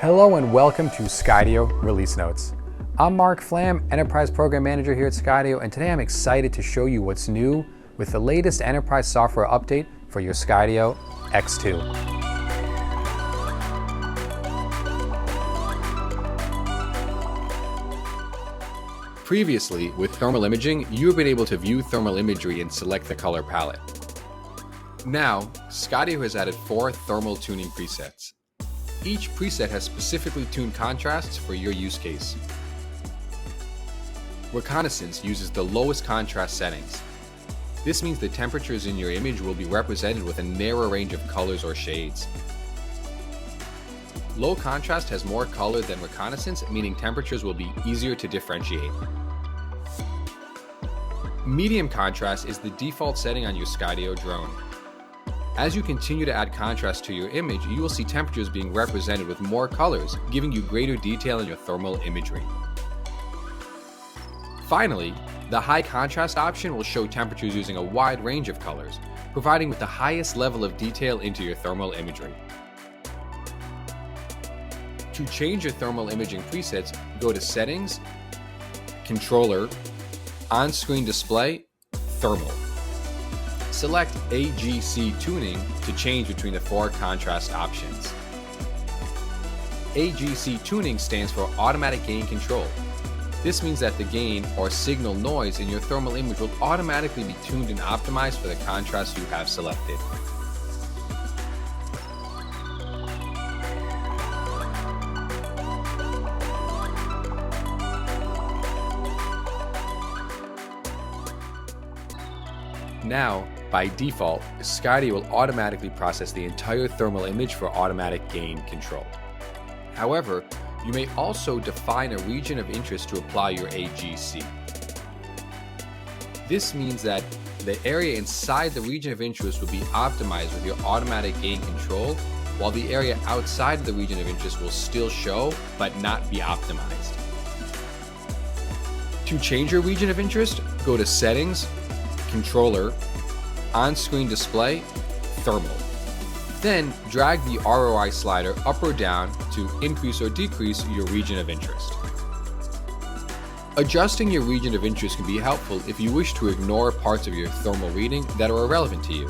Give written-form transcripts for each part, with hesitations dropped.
Hello and welcome to Skydio Release Notes. I'm Mark Flam, Enterprise Program Manager here at Skydio, and today I'm excited to show you what's new with the latest enterprise software update for your Skydio X2. Previously, with thermal imaging, you have been able to view thermal imagery and select the color palette. Now, Skydio has added 4 thermal tuning presets. Each preset has specifically tuned contrasts for your use case. Reconnaissance uses the lowest contrast settings. This means the temperatures in your image will be represented with a narrow range of colors or shades. Low contrast has more color than reconnaissance, meaning temperatures will be easier to differentiate. Medium contrast is the default setting on your Skydio drone. As you continue to add contrast to your image, you will see temperatures being represented with more colors, giving you greater detail in your thermal imagery. Finally, the high contrast option will show temperatures using a wide range of colors, providing with the highest level of detail into your thermal imagery. To change your thermal imaging presets, go to Settings, Controller, On-Screen Display, Thermal. Select AGC Tuning to change between the 4 contrast options. AGC Tuning stands for Automatic Gain Control. This means that the gain or signal noise in your thermal image will automatically be tuned and optimized for the contrast you have selected. Now, by default, Skydio will automatically process the entire thermal image for automatic gain control. However, you may also define a region of interest to apply your AGC. This means that the area inside the region of interest will be optimized with your automatic gain control, while the area outside of the region of interest will still show but not be optimized. To change your region of interest, go to Settings, Controller, On-Screen Display, Thermal. Then drag the ROI slider up or down to increase or decrease your region of interest. Adjusting your region of interest can be helpful if you wish to ignore parts of your thermal reading that are irrelevant to you.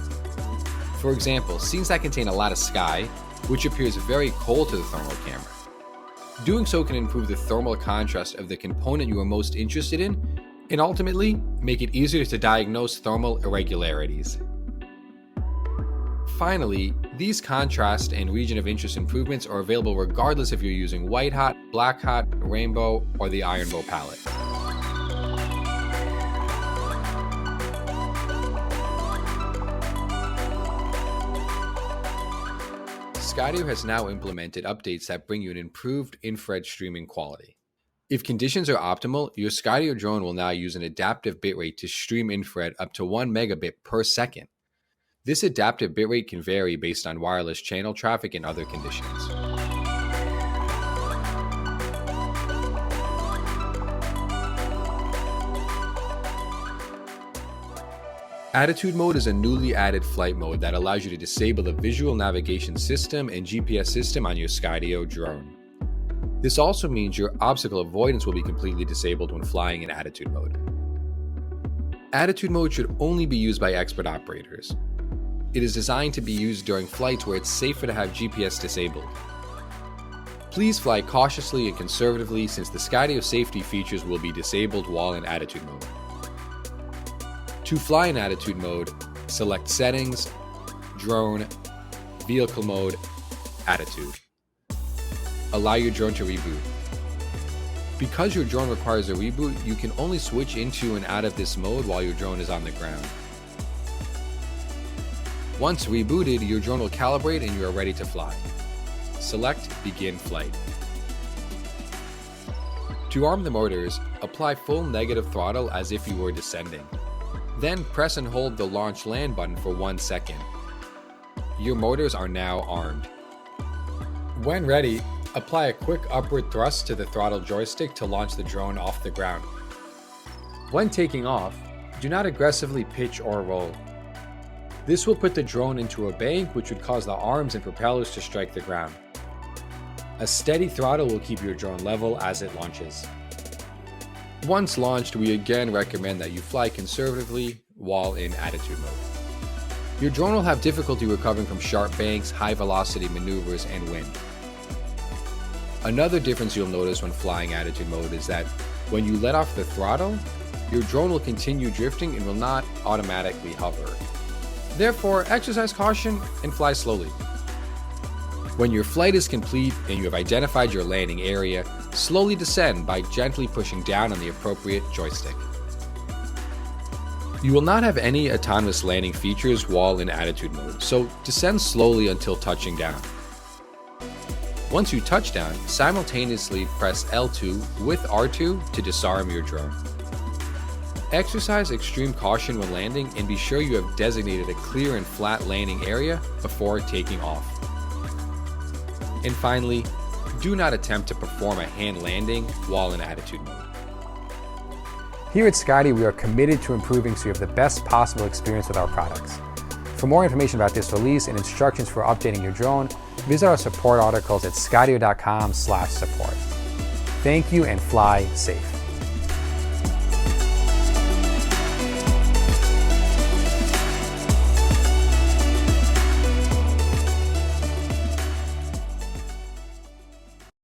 For example, scenes that contain a lot of sky, which appears very cold to the thermal camera. Doing so can improve the thermal contrast of the component you are most interested in, and ultimately make it easier to diagnose thermal irregularities. Finally, these contrast and region of interest improvements are available regardless if you're using White Hot, Black Hot, Rainbow, or the Iron Bow palette. Skydio has now implemented updates that bring you an improved infrared streaming quality. If conditions are optimal, your Skydio drone will now use an adaptive bitrate to stream infrared up to 1 megabit per second. This adaptive bitrate can vary based on wireless channel traffic and other conditions. Attitude mode is a newly added flight mode that allows you to disable the visual navigation system and GPS system on your Skydio drone. This also means your obstacle avoidance will be completely disabled when flying in attitude mode. Attitude mode should only be used by expert operators. It is designed to be used during flights where it's safer to have GPS disabled. Please fly cautiously and conservatively since the Skydio safety features will be disabled while in attitude mode. To fly in attitude mode, select Settings, Drone, Vehicle Mode, Attitude. Allow your drone to reboot. Because your drone requires a reboot, you can only switch into and out of this mode while your drone is on the ground. Once rebooted, your drone will calibrate and you are ready to fly. Select Begin Flight. To arm the motors, apply full negative throttle as if you were descending. Then press and hold the Launch Land button for 1 second. Your motors are now armed. When ready, apply a quick upward thrust to the throttle joystick to launch the drone off the ground. When taking off, do not aggressively pitch or roll. This will put the drone into a bank, which would cause the arms and propellers to strike the ground. A steady throttle will keep your drone level as it launches. Once launched, we again recommend that you fly conservatively while in attitude mode. Your drone will have difficulty recovering from sharp banks, high velocity maneuvers, and wind. Another difference you'll notice when flying attitude mode is that when you let off the throttle, your drone will continue drifting and will not automatically hover. Therefore, exercise caution and fly slowly. When your flight is complete and you have identified your landing area, slowly descend by gently pushing down on the appropriate joystick. You will not have any autonomous landing features while in attitude mode, so descend slowly until touching down. Once you touch down, simultaneously press L2 with R2 to disarm your drone. Exercise extreme caution when landing and be sure you have designated a clear and flat landing area before taking off. And finally, do not attempt to perform a hand landing while in attitude mode. Here at Skydio, we are committed to improving so you have the best possible experience with our products. For more information about this release and instructions for updating your drone, visit our support articles at skydio.com/support. Thank you and fly safe.